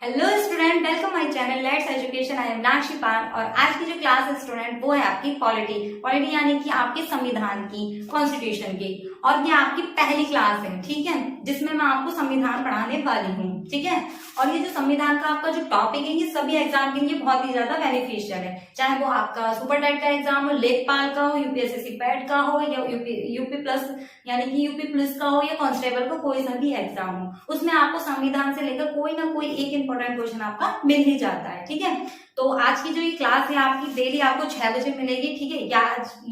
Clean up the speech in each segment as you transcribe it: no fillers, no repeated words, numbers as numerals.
Hello student, welcome my channel let's education. I am Nakshi पान और आज की जो क्लास है स्टूडेंट वो है आपकी पॉलिटी यानी कि आपके संविधान की, कॉन्स्टिट्यूशन की। और ये आपकी पहली क्लास है, ठीक है, जिसमें मैं आपको संविधान पढ़ाने वाली हूँ, ठीक है। और ये जो संविधान का आपका जो टॉपिक है ये सभी एग्जाम के लिए बहुत ही ज्यादा बेनिफिशियल है, चाहे वो आपका सुपर टेट का एग्जाम हो, लेखपाल का हो, यूपीएससी पैट का हो, या यूपी प्लस यानी कि यूपी पुलिस का हो, या कांस्टेबल का कोई सा भी एग्जाम हो, उसमें आपको संविधान से लेकर कोई ना कोई एक इंपॉर्टेंट क्वेश्चन आपका मिल ही जाता है, ठीक है। तो आज की जो ये क्लास है आपकी डेली आपको 6 बजे मिलेगी, ठीक है।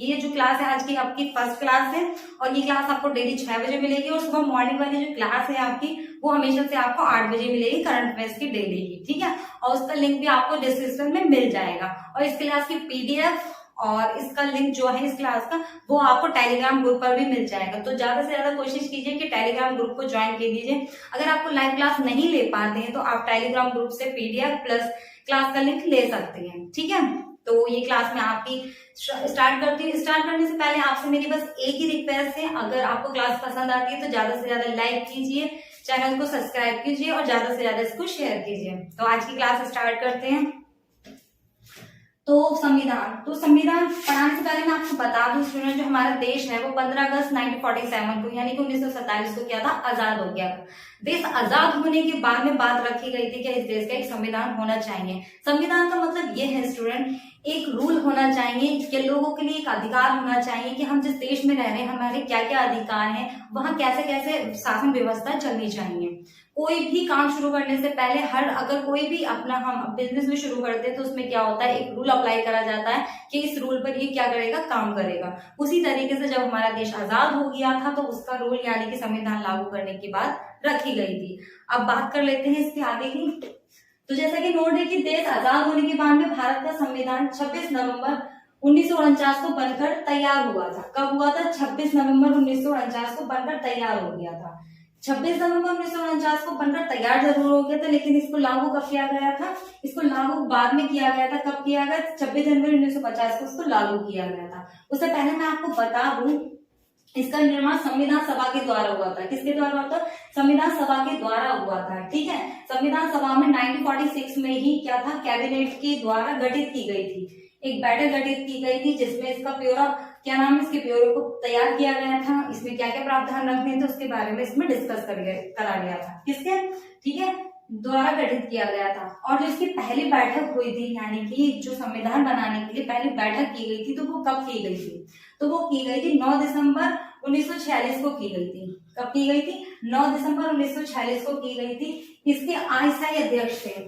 ये जो क्लास है आज की आपकी फर्स्ट क्लास है और ये क्लास आपको डेली 6 बजे मिलेगी। और सुबह मॉर्निंग वाली जो क्लास है आपकी वो हमेशा से आपको 8 बजे मिलेगी, करंट अफेयर्स की डेली की, ठीक है। और उसका लिंक भी आपको डिस्क्रिप्शन में मिल जाएगा। और इस क्लास की पीडीएफ और इसका लिंक जो है इस क्लास का वो आपको टेलीग्राम ग्रुप पर भी मिल जाएगा। तो ज्यादा से ज्यादा कोशिश कीजिए कि टेलीग्राम ग्रुप को ज्वाइन कर दीजिए। अगर आपको लाइव क्लास नहीं ले पाते हैं तो आप टेलीग्राम ग्रुप से पीडीएफ प्लस क्लास का लिंक ले सकते हैं, ठीक है। तो ये क्लास में आपकी स्टार्ट करती हूँ। स्टार्ट करने से पहले आपसे मेरी बस एक ही रिक्वेस्ट है, अगर आपको क्लास पसंद आती है तो ज्यादा से ज्यादा लाइक कीजिए, चैनल को सब्सक्राइब कीजिए और ज्यादा से ज्यादा इसको शेयर कीजिए। तो आज की क्लास स्टार्ट करते हैं। तो संविधान पढ़ाने से पहले मैं आपको बता दूं स्टूडेंट, जो हमारा देश है वो 15 अगस्त 1947 को यानी कि 1947 को क्या था, आजाद हो गया। देश आजाद होने के बाद में बात रखी गई थी कि इस देश का एक संविधान होना चाहिए। संविधान का मतलब ये है स्टूडेंट, एक रूल होना चाहिए कि लोगों के लिए एक अधिकार होना चाहिए कि हम जिस देश में रह रहे हैं हमारे क्या क्या अधिकार हैं, वहां कैसे कैसे शासन व्यवस्था चलनी चाहिए। कोई भी काम शुरू करने से पहले अगर कोई भी अपना हम बिजनेस भी शुरू करते हैं तो उसमें क्या होता है, एक रूल अप्लाई करा जाता है कि इस रूल पर ये क्या करेगा, काम करेगा। उसी तरीके से जब हमारा देश आजाद हो गया था तो उसका रूल यानी कि संविधान लागू करने की बात रखी गई थी। अब बात कर लेते हैं इसके आगे की। तो जैसा कि नोट है कि देश आजाद होने के बाद में भारत का संविधान 26 नवंबर 1949 को बनकर तैयार हुआ था। कब हुआ था? 26 नवंबर 1949 को बनकर तैयार हो गया था। 26 नवंबर 1949 को बनकर तैयार जरूर हो गया था, लेकिन इसको लागू कब किया गया था? इसको लागू बाद में किया गया था। कब किया गया? 26 जनवरी 1950 को इसको लागू किया गया था। उससे पहले मैं आपको बता दूं, इसका निर्माण संविधान सभा के द्वारा हुआ था। किसके द्वारा हुआ था? संविधान सभा के द्वारा हुआ था, ठीक है। संविधान सभा में 1946 में ही क्या था, कैबिनेट के द्वारा गठित की गई थी, एक बैठक गठित की गई थी जिसमें इसका ब्यौरा, क्या नाम है, इसके ब्यौरे को तैयार किया गया था। इसमें क्या क्या प्रावधान रखने थे उसके बारे में इसमें डिस्कस करा गया था। किसके? ठीक है, द्वारा गठित किया गया था। और जो इसकी पहली बैठक हुई थी यानी कि जो संविधान बनाने के लिए पहली बैठक की गई थी तो वो कब की गई थी? तो वो की गई थी 9 दिसंबर 1946 को की गई थी। कब की गई थी? 9 दिसंबर 1946 को की गई थी। इसके अस्थायी अध्यक्ष थे,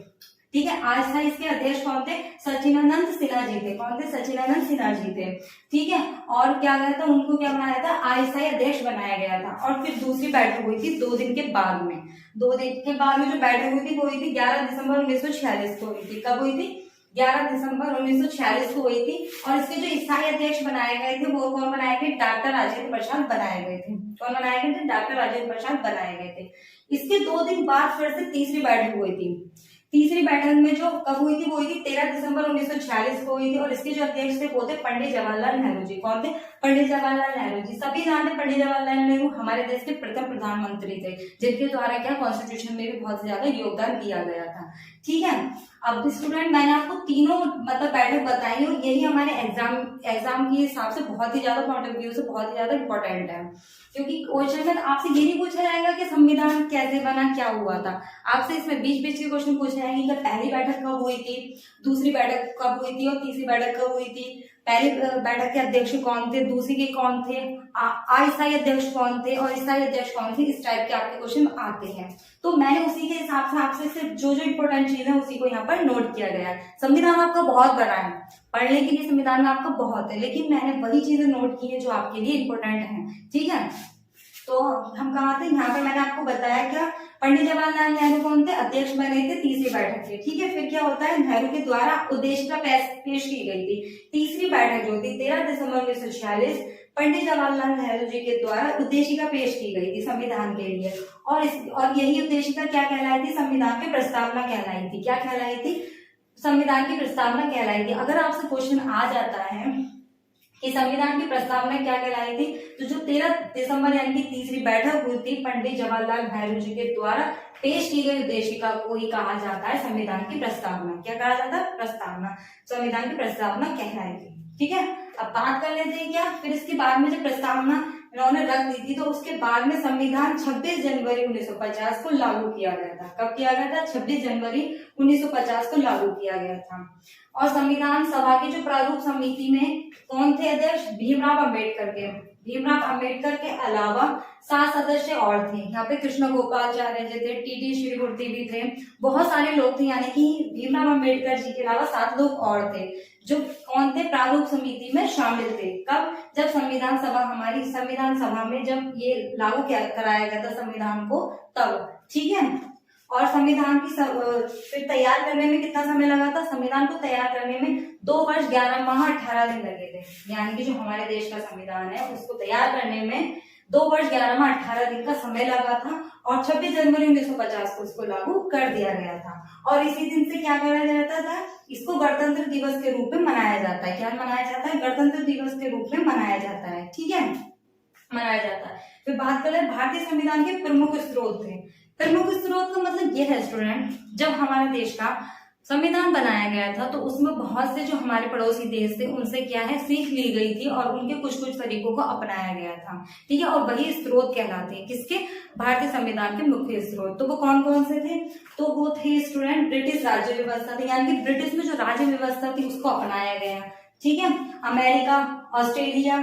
ठीक है। अस्थायी इसके अध्यक्ष कौन थे? सचिदानंद सिन्हा जी थे। कौन थे? सचिदानंद सिन्हा जी थे, ठीक है। और क्या गया था, उनको क्या बनाया था? अस्थायी अध्यक्ष बनाया गया था। और फिर दूसरी बैठक हुई थी 2 दिन के बाद में। 2 दिन के बाद में जो बैठक हुई थी वो हुई थी 11 दिसंबर 1946 को हुई थी। कब हुई थी? 11 दिसंबर 1946 को हुई थी। और इसके जो स्थायी अध्यक्ष बनाए गए थे वो कौन बनाए गए? डॉक्टर राजेंद्र प्रसाद बनाए गए थे। कौन बनाए गए थे? डॉक्टर राजेंद्र प्रसाद बनाए गए थे। इसके 2 दिन बाद फिर से तीसरी बैठक हुई थी। तीसरी बैठक में जो कब हुई थी वो हुई थी 13 दिसंबर 1946 को हुई थी। और इसके जो अध्यक्ष थे वो थे पंडित जवाहरलाल नेहरू जी। कौन थे? पंडित जवाहरलाल नेहरू जी। सभी जानते पंडित जवाहरलाल नेहरू हमारे देश के प्रथम प्रधानमंत्री थे, जिनके द्वारा क्या कॉन्स्टिट्यूशन में भी बहुत ज्यादा योगदान दिया गया था, ठीक है। अब स्टूडेंट मैंने आपको तीनों मतलब बैठक बताई और यही हमारे एग्जाम के हिसाब से बहुत ही ज्यादा पॉइंट ऑफ व्यू से बहुत ही ज्यादा इंपॉर्टेंट है, क्योंकि क्वेश्चन में आपसे ये नहीं पूछा जाएगा कि संविधान कैसे बना, क्या हुआ था। आपसे इसमें बीच बीच के क्वेश्चन पूछे जाएंगे कि पहली बैठक कब हुई थी, दूसरी बैठक कब हुई थी और तीसरी बैठक कब हुई थी, पहली बैठक के अध्यक्ष कौन थे, दूसरी के कौन थे, अस्थायी अध्यक्ष कौन थे और स्थायी अध्यक्ष कौन थे। इस टाइप के आपके क्वेश्चन आते हैं। तो मैंने उसी के हिसाब से आपसे सिर्फ जो जो इंपॉर्टेंट चीज है उसी को यहाँ पर नोट किया गया है। संविधान आपका बहुत बड़ा है, पढ़ने के लिए संविधान में आपका बहुत है, लेकिन मैंने वही चीजें नोट की है जो आपके लिए इंपॉर्टेंट है, ठीक है। तो हम कहाँ थे? यहाँ पे मैंने आपको बताया क्या, पंडित जवाहरलाल नेहरू कौन थे? अध्यक्ष बने थे तीसरी बैठक के, ठीक है। फिर क्या होता है, नेहरू के द्वारा उद्देशिका पेश की गई थी। तीसरी बैठक जो थी 13 दिसंबर 1946, पंडित जवाहरलाल नेहरू जी के द्वारा उद्देशिका पेश की गई थी संविधान के लिए। और यही उद्देशिका क्या कहलाई थी? संविधान की प्रस्तावना कहलाई थी। क्या कहलाई थी? संविधान की प्रस्तावना कहलाई थी। अगर आपसे क्वेश्चन आ जाता है कि संविधान की प्रस्तावना क्या कहलाई थी, तो जो 13 दिसंबर यानी कि तीसरी बैठक हुई थी पंडित जवाहरलाल नेहरू जी के द्वारा पेश की गई उद्देशिका को ही कहा जाता है संविधान की प्रस्तावना। क्या कहा जाता है? प्रस्तावना। संविधान की प्रस्तावना कहलाएगी। ठीक है, अब बात कर लेते हैं क्या, फिर इसके बाद में जब प्रस्तावना इन्होंने रख दी थी तो उसके बाद में संविधान 26 जनवरी 1950 को लागू किया गया था। कब किया गया था? 26 जनवरी 1950 को लागू किया गया था। और संविधान सभा की जो प्रारूप समिति में कौन थे अध्यक्ष? भीमराव अम्बेडकर के। भीमराव अम्बेडकर के अलावा 7 सदस्य और थे। यहाँ पे कृष्ण गोपालाचार्य जी थे, टी श्रीमूर्ति भी थे, बहुत सारे लोग थे, यानी कि भीमराव अम्बेडकर जी के अलावा 7 लोग और थे जो कौन थे? प्रारूप समिति में शामिल थे। कब? जब संविधान सभा, हमारी संविधान सभा में जब ये लागू कराया गया था संविधान को, तब। ठीक है, और संविधान की फिर तैयार करने में कितना समय लगा था? संविधान को तैयार करने में 2 वर्ष 11 माह 18 दिन लगे थे। यानी कि जो हमारे देश का संविधान है उसको तैयार करने में 2 वर्ष 11 माह 18 दिन का समय लगा था और 26 जनवरी 1950 को इसको लागू कर दिया गया था। और इसी दिन से क्या करा जाता था? इसको गणतंत्र दिवस के रूप में मनाया जाता है। क्या मनाया जाता है? गणतंत्र दिवस के रूप में मनाया जाता है। ठीक है, मनाया जाता है। फिर बात करें भारतीय संविधान के प्रमुख स्रोत थे। प्रमुख स्रोत का मतलब यह है स्टूडेंट, जब हमारे देश का संविधान बनाया गया था तो उसमें बहुत से जो हमारे पड़ोसी देश थे उनसे क्या है, सीख ली गई थी और उनके कुछ कुछ तरीकों को अपनाया गया था। ठीक है, और वही स्रोत कहलाते हैं किसके? भारतीय संविधान के मुख्य स्रोत। तो वो कौन कौन से थे? तो वो थे स्टूडेंट ब्रिटिश राज्य व्यवस्था थी, यानी कि ब्रिटिश में जो राज्य व्यवस्था थी उसको अपनाया गया। ठीक है, अमेरिका, ऑस्ट्रेलिया,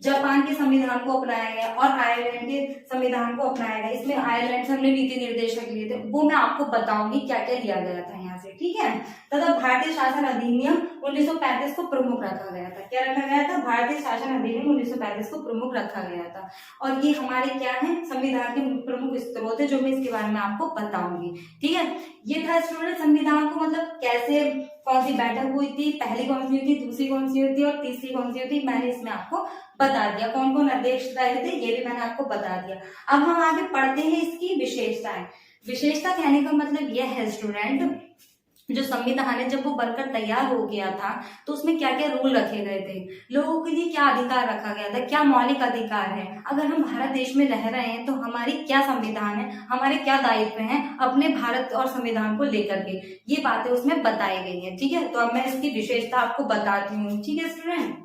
जापान के संविधान को अपनाया गया और आयरलैंड के संविधान को अपनाया गया। इसमें आयरलैंड से हमने नीति निर्देशक लिए थे, वो मैं आपको बताऊंगी क्या क्या लिया गया था यहाँ से। ठीक है, तथा भारतीय शासन अधिनियम 1935 को प्रमुख रखा गया था। क्या रखा गया था? भारतीय शासन अधिनियम 1935 को प्रमुख रखा गया था। और ये हमारे क्या है? संविधान के प्रमुख स्रोत है, जो मैं इसके बारे में आपको बताऊंगी। ठीक है, ये था स्टूडेंट संविधान को मतलब कैसे, कौन सी बैठक हुई थी, पहली कौन सी हुई थी, दूसरी कौन सी हुई थी और तीसरी कौन सी हुई थी, मैंने इसमें आपको बता दिया। कौन कौन अध्यक्ष रहे थे ये भी मैंने आपको बता दिया। अब हम आगे पढ़ते हैं इसकी विशेषताएं। विशेषता कहने का मतलब यह है स्टूडेंट, जो संविधान है जब वो बनकर तैयार हो गया था तो उसमें क्या क्या रूल रखे गए थे, लोगों के लिए क्या अधिकार रखा गया था, क्या मौलिक अधिकार है, अगर हम भारत देश में रह रहे हैं तो हमारी क्या संविधान है, हमारे क्या दायित्व हैं अपने भारत और संविधान को लेकर के, ये बातें उसमें बताई गई हैं। ठीक है, तो अब मैं इसकी विशेषता आपको बताती हूँ। ठीक है स्टूडेंट,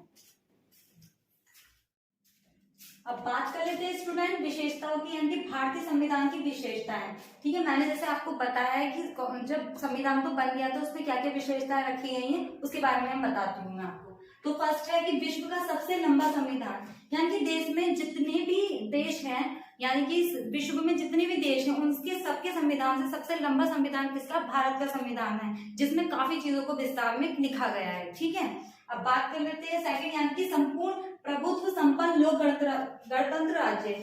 अब बात कर लेते हैं स्टूडेंट विशेषताओं की, यानी कि भारतीय संविधान की विशेषताएं। ठीक है, मैंने जैसे आपको बताया है कि जब संविधान तो बन गया तो उसमें क्या क्या विशेषताएं रखी गई हैं उसके बारे में मैं बताती हूँ आपको। तो फर्स्ट है कि विश्व का सबसे लंबा संविधान, यानी कि देश में जितने भी देश हैं, यानी कि विश्व में जितने भी देश हैं उनके सबके संविधान से सबसे लंबा संविधान किसका? भारत का संविधान है, जिसमें काफी चीजों को विस्तार में लिखा गया है। ठीक है, अब बात कर लेते हैं सेकंड, यानी कि संपूर्ण प्रभुत्व संपन्न लोक गणतंत्र राज्य।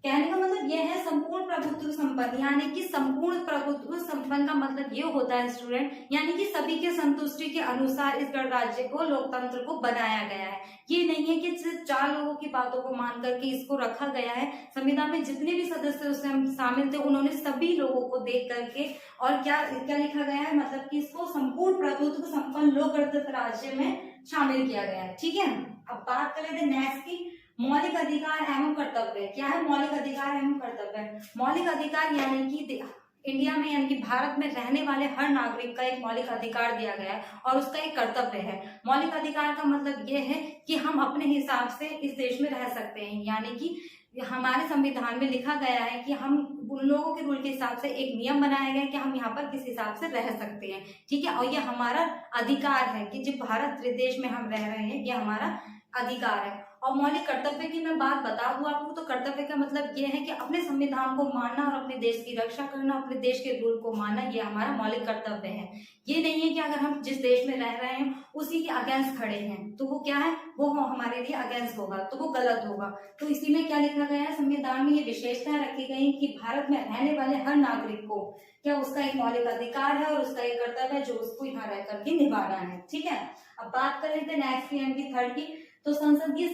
कहने का मतलब यह है संपूर्ण प्रभुत्व संपन्न, यानी कि संपूर्ण प्रभुत्व संपन्न का मतलब ये होता है स्टूडेंट, यानी कि सभी के संतुष्टि के अनुसार इस गणराज्य को, लोकतंत्र को बनाया गया है। ये नहीं है कि सिर्फ 4 लोगों की बातों को मान करके इसको रखा गया है। संविधान में जितने भी सदस्य उसमें शामिल थे उन्होंने सभी लोगों को देख करके और क्या क्या लिखा गया है, मतलब कि इसको संपूर्ण प्रभुत्व संपन्न लोक गणतंत्र राज्य में शामिल किया गया है। ठीक है, अब बात कर लेते हैं नेक्स्ट की मौलिक अधिकार एवं कर्तव्य। क्या है मौलिक अधिकार एवं कर्तव्य? मौलिक अधिकार यानी कि इंडिया में, यानी कि भारत में रहने वाले हर नागरिक का एक मौलिक अधिकार दिया गया है और उसका एक कर्तव्य है। मौलिक अधिकार का मतलब यह है कि हम अपने हिसाब से इस देश में रह सकते हैं, यानी कि हमारे संविधान में लिखा गया है कि हम उन लोगों के रूल के हिसाब से एक नियम बनाया गया है कि हम यहाँ पर किस हिसाब से रह सकते हैं। ठीक है, और ये हमारा अधिकार है कि जब भारत देश में हम रह रहे हैं, ये हमारा अधिकार है। और मौलिक कर्तव्य की मैं बात बता दूं आपको, तो कर्तव्य का मतलब ये है कि अपने संविधान को मानना और अपने देश की रक्षा करना, अपने देश के रूल को मानना, ये हमारा मौलिक कर्तव्य है। ये नहीं है कि अगर हम जिस देश में रह रहे हैं उसी के अगेंस्ट खड़े हैं तो वो क्या है, वो हमारे लिए अगेंस्ट होगा, तो वो गलत होगा। तो इसी में क्या लिखा गया है, संविधान में ये विशेषताएं रखी गई कि भारत में रहने वाले हर नागरिक को क्या उसका एक मौलिक अधिकार है और उसका एक कर्तव्य है जो उसको यहाँ रह करके निभाना है। ठीक है, अब बात कर लेते हैं नेक्स्ट की, थर्ड की। तो संसदीय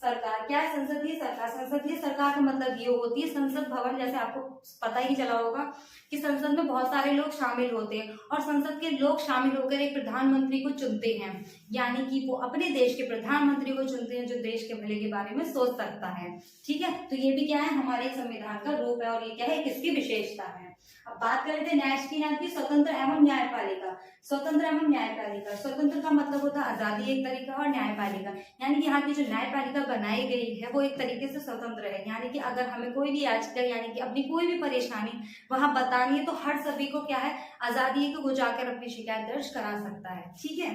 सरकार। क्या है संसदीय सरकार? संसदीय सरकार का मतलब ये होती है संसद भवन, जैसे आपको पता ही चला होगा कि संसद में बहुत सारे लोग शामिल होते हैं और संसद के लोग शामिल होकर एक प्रधानमंत्री को चुनते हैं, यानी कि वो अपने देश के प्रधानमंत्री को चुनते हैं जो देश के भले के बारे में सोच सकता है। ठीक है, तो ये भी क्या है, हमारे संविधान का रूप है और ये क्या है, किसकी विशेषता है। अब बात कर लेते हैं नेक्स्ट की, यहाँ की स्वतंत्र एवं न्यायपालिका। स्वतंत्र एवं न्यायपालिका, स्वतंत्र का मतलब होता है आजादी एक तरीका और न्यायपालिका यानी कि यहाँ की जो न्यायपालिका बनाई गई है वो एक तरीके से स्वतंत्र है, यानी कि अगर हमें कोई भी याचिका यानी कि अपनी कोई भी परेशानी वहां बतानी है तो हर सभी को क्या है, आजादी है कि वो जाकर अपनी शिकायत दर्ज करा सकता है। ठीक है,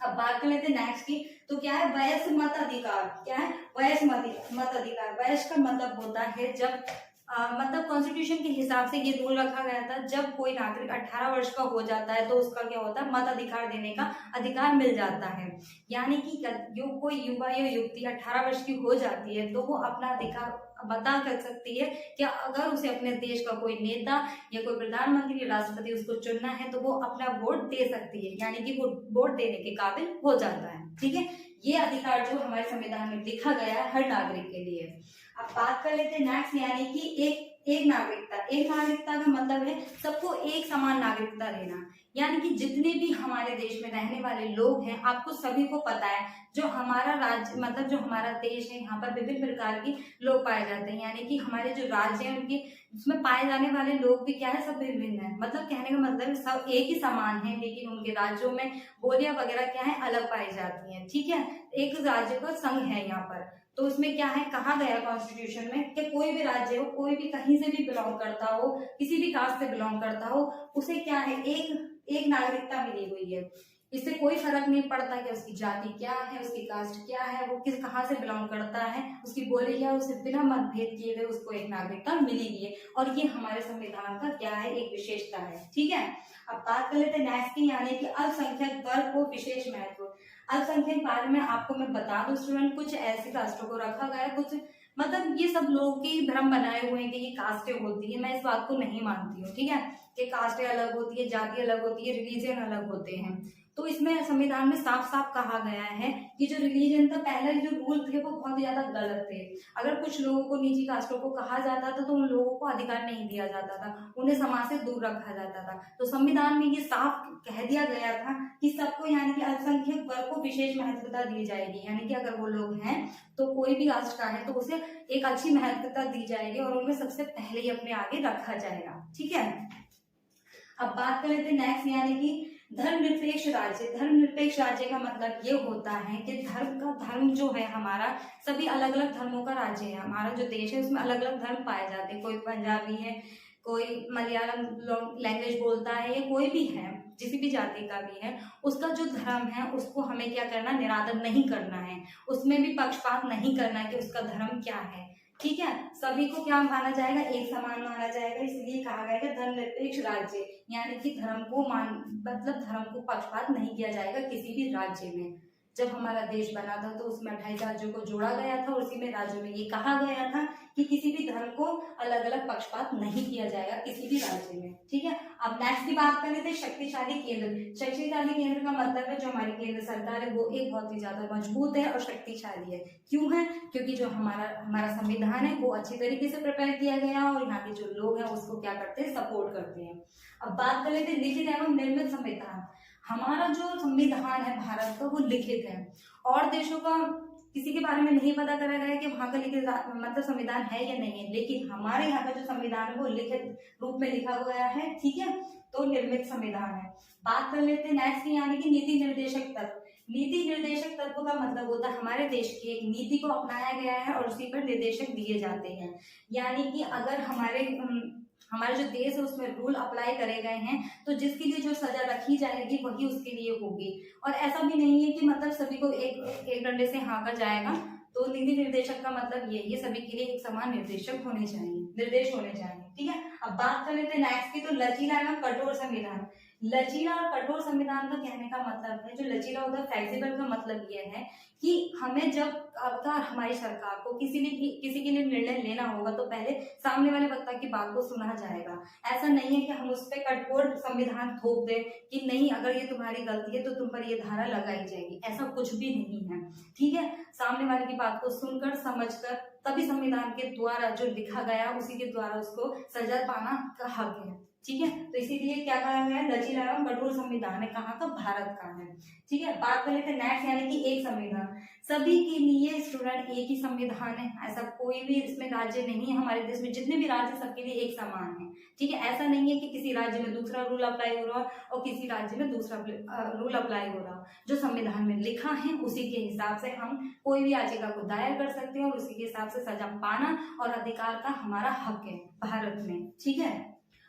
अब बात कर लेते हैं नेक्स्ट की, तो क्या है वयस्क मत अधिकार। क्या है वयस्क मत अधिकार? वयस्क का मतलब होता है जब मतलब कॉन्स्टिट्यूशन के हिसाब से ये रूल रखा गया था, जब कोई नागरिक 18 वर्ष का हो जाता है तो उसका क्या होता है, मत अधिकार देने का अधिकार मिल जाता है। यानी कि जो कोई युवा या युवती 18 वर्ष की हो जाती है तो वो अपना अधिकार बता कर सकती है कि अगर उसे अपने देश का कोई नेता या कोई प्रधानमंत्री या राष्ट्रपति उसको चुनना है तो वो अपना वोट दे सकती है, यानी कि वो वोट देने के काबिल हो जाता है। ठीक है, ये अधिकार जो हमारे संविधान में लिखा गया है हर नागरिक के लिए। अब बात कर लेते हैं नेक्स्ट, यानी कि एक नागरिकता। एक नागरिकता का मतलब है सबको एक समान नागरिकता देना, यानी कि जितने भी हमारे देश में रहने वाले लोग हैं आपको सभी को पता है जो हमारा राज्य मतलब जो हमारा देश है यहाँ पर विभिन्न प्रकार के लोग पाए जाते हैं, यानी कि हमारे जो राज्य हैं उनके उसमें पाए जाने वाले लोग भी क्या है, सब विभिन्न है। मतलब कहने का मतलब सब एक ही समान है लेकिन उनके राज्यों में बोलियां वगैरह क्या है अलग पाई जाती हैं। ठीक है, एक राज्य का संघ है यहाँ पर, तो उसमें क्या है कहा गया कॉन्स्टिट्यूशन में कि कोई भी राज्य हो, कोई भी कहीं से भी बिलोंग करता हो, किसी भी कास्ट से बिलोंग करता हो, उसे क्या है एक नागरिकता मिली हुई है। इससे कोई फर्क नहीं पड़ता कि उसकी जाति क्या है, उसकी कास्ट क्या है, वो किस कहाँ से बिलोंग करता है, उसकी बोली क्या है, उसे बिना मतभेद किए हुए उसको एक नागरिकता मिली हुई है और ये हमारे संविधान का क्या है, एक विशेषता है। ठीक है, अब बात कर लेते हैं नेक्स्ट की, यानी कि अल्पसंख्यक वर्ग को विशेष महत्व। अल्पसंख्यक बारे में आपको मैं बता दूं स्टूडेंट, कुछ ऐसे राष्ट्रों को रखा गया है, कुछ मतलब ये सब लोगों के भ्रम बनाए हुए हैं कि ये कास्टें होती है, मैं इस बात को नहीं मानती हूँ। ठीक है, कि कास्टें अलग होती है, जाति अलग होती है, रिलीजन अलग होते हैं। तो इसमें संविधान में साफ साफ कहा गया है कि जो रिलीजन था पहले जो रूल थे वो बहुत ज्यादा गलत थे। अगर कुछ लोगों को निजी कास्टों को कहा जाता था तो उन लोगों को अधिकार नहीं दिया जाता था, उन्हें समाज से दूर रखा जाता था। तो संविधान में ये साफ कह दिया गया था कि सबको यानी कि अल्पसंख्यक वर्ग को विशेष महत्वता दी जाएगी, यानी कि अगर वो लोग हैं तो कोई भी कास्ट का है तो उसे एक अच्छी महत्वता दी जाएगी और उनमें सबसे पहले ही अपने आगे रखा जाएगा। ठीक है, अब बात कर लेते हैं नेक्स्ट, यानी कि धर्मनिरपेक्ष राज्य। धर्मनिरपेक्ष राज्य का मतलब ये होता है कि धर्म जो है हमारा सभी अलग अलग धर्मों का राज्य है। हमारा जो देश है उसमें अलग अलग धर्म पाए जाते हैं, कोई पंजाबी है, कोई मलयालम लैंग्वेज बोलता है या कोई भी है, किसी भी जाति का भी है, उसका जो धर्म है उसको हमें क्या करना, निरादर नहीं करना है, उसमें भी पक्षपात नहीं करना है कि उसका धर्म क्या है। ठीक है, सभी को क्या माना जाएगा, एक समान माना जाएगा, इसलिए कहा गया है धर्मनिरपेक्ष राज्य, यानी कि धर्म को मतलब धर्म को पक्षपात नहीं किया जाएगा किसी भी राज्य में। जब हमारा देश बना था तो उसमें 28 राज्यों को जोड़ा गया था और उसी में राज्यों में ये कहा गया था कि किसी भी धर्म को अलग अलग पक्षपात नहीं किया जाएगा किसी भी राज्य में। ठीक है, अब नेक्स्ट की बात कर लेते हैं शक्तिशाली केंद्र। शक्तिशाली केंद्र का मतलब है जो हमारी केंद्र सरकार है वो एक बहुत ही ज्यादा मजबूत है और शक्तिशाली है। क्यों है, क्योंकि जो हमारा संविधान है वो अच्छी तरीके से प्रिपेयर किया गया है और यहाँ के जो लोग हैं उसको क्या करते हैं, सपोर्ट करते हैं। अब बात कर लेते हैं लिखित एवं निर्मित संविधान। हमारा जो संविधान है भारत का वो लिखित है और देशों का किसी के बारे में नहीं पता करा गया है कि वहां का लिखित मतलब संविधान है या नहीं है, लेकिन हमारे यहाँ का जो संविधान है वो लिखित रूप में लिखा गया है। ठीक है, तो निर्मित संविधान है। बात कर लेते हैं नेक्स्ट की, यानी कि नीति निर्देशक तत्व। नीति निर्देशक तत्व का मतलब होता है हमारे देश की एक नीति को अपनाया गया है और उसी पर निर्देशक दिए जाते हैं, यानी कि अगर हमारा जो देश है उसमें रूल अप्लाई करे गए हैं तो जिसके लिए जो सजा रखी जाएगी वही उसके लिए होगी। और ऐसा भी नहीं है कि मतलब सभी को एक डंडे से हाँका जाएगा। तो नीति निर्देशक का मतलब ये सभी के लिए एक समान निर्देश होने चाहिए। ठीक है। अब बात कर लेते हैं नेक्स्ट की, तो लचीला एवं कठोर संविधान। लचीला और कठोर संविधान का कहने का मतलब है, जो लचीला होता है फ्लेक्सिबल का मतलब ये है कि हमें जब अगर हमारी सरकार को किसी के लिए निर्णय लेना होगा तो पहले सामने वाले वक्ता की बात को सुना जाएगा। ऐसा नहीं है कि हम उस पर कठोर संविधान थोप दें कि नहीं अगर ये तुम्हारी गलती है तो तुम पर ये धारा लगाई जाएगी, ऐसा कुछ भी नहीं है, ठीक है। सामने वाले की बात को सुनकर समझकर तभी संविधान के द्वारा जो लिखा गया उसी के द्वारा उसको सजा पाना का हक है, ठीक है। तो इसीलिए क्या कहा गया है, लचीला एवं कठोर संविधान है, कहाँ का, भारत का है, ठीक है। बात कर लेते हैं नेक्स्ट, यानी कि एक संविधान। सभी के लिए स्टूडेंट एक ही संविधान है, ऐसा कोई भी इसमें राज्य नहीं है हमारे देश में, जितने भी राज्य सबके लिए एक समान है, ठीक है। ऐसा नहीं है कि किसी राज्य में दूसरा रूल अप्लाई हो रहा है और किसी राज्य में दूसरा रूल अप्लाई हो रहा। जो संविधान में लिखा है उसी के हिसाब से हम कोई भी याचिका को दायर कर सकते हैं और उसी के हिसाब से सजा पाना और अधिकार का हमारा हक है भारत में, ठीक है।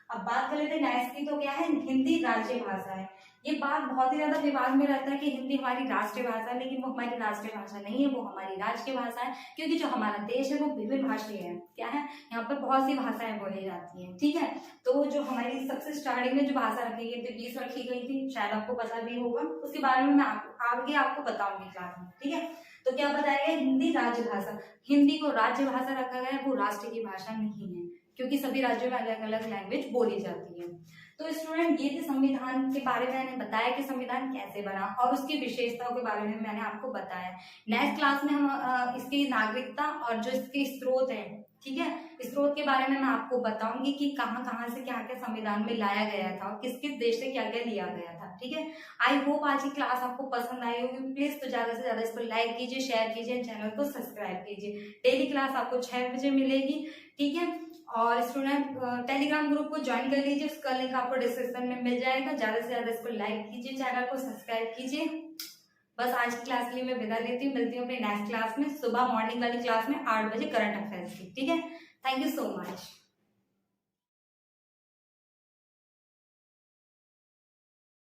अब बात कर लेते हैं नेक्स्ट की, तो क्या है, हिंदी राज्य भाषा है। ये बात बहुत ही ज्यादा विवाद में रहता है कि हिंदी हमारी राष्ट्रीय भाषा है, लेकिन वो हमारी राष्ट्रीय भाषा नहीं है, वो हमारी राज्य की भाषा है, क्योंकि जो हमारा देश है वो विभिन्न भाषीय है, क्या है, यहाँ पर बहुत सी भाषाएं बोली जाती हैं, ठीक है। तो जो हमारी सबसे स्टार्टिंग में जो भाषा रखी गई थी 20 रखी गई थी, शायद आपको पता भी होगा, उसके बारे में मैं आगे आपको बताऊंगी क्लास में, ठीक है। तो क्या बताया गया, हिंदी राज्य भाषा, हिंदी को राज्य भाषा रखा गया है, वो राष्ट्र की भाषा नहीं है, क्योंकि सभी राज्यों में अलग अलग लैंग्वेज बोली जाती है। तो स्टूडेंट ये थे संविधान के बारे में, मैंने बताया कि संविधान कैसे बना और उसकी विशेषताओं के बारे में मैंने आपको बताया। नेक्स्ट क्लास में हम इसकी नागरिकता और जो इसके स्रोत है, ठीक है, स्रोत के बारे में मैं आपको बताऊंगी कि कहाँ कहाँ से क्या क्या संविधान में लाया गया था और किस किस देश से क्या क्या लिया गया था, ठीक है। आई होप आज की क्लास आपको पसंद आई होगी। प्लीज तो ज्यादा से ज्यादा इसको लाइक कीजिए, शेयर कीजिए, चैनल को सब्सक्राइब कीजिए। डेली क्लास आपको 6 बजे मिलेगी, ठीक है। और स्टूडेंट टेलीग्राम ग्रुप को ज्वाइन कर लीजिए, उसका लिंक आपको डिस्क्रिप्शन में मिल जाएगा। ज्यादा से ज्यादा इसको लाइक कीजिए, चैनल को सब्सक्राइब कीजिए। बस आज की क्लास के लिए मैं विदा लेती हूँ, मिलती हूँ अपनी नेक्स्ट क्लास में, सुबह मॉर्निंग वाली क्लास में 8 बजे करंट अफेयर्स की, ठीक है। Thank you so much.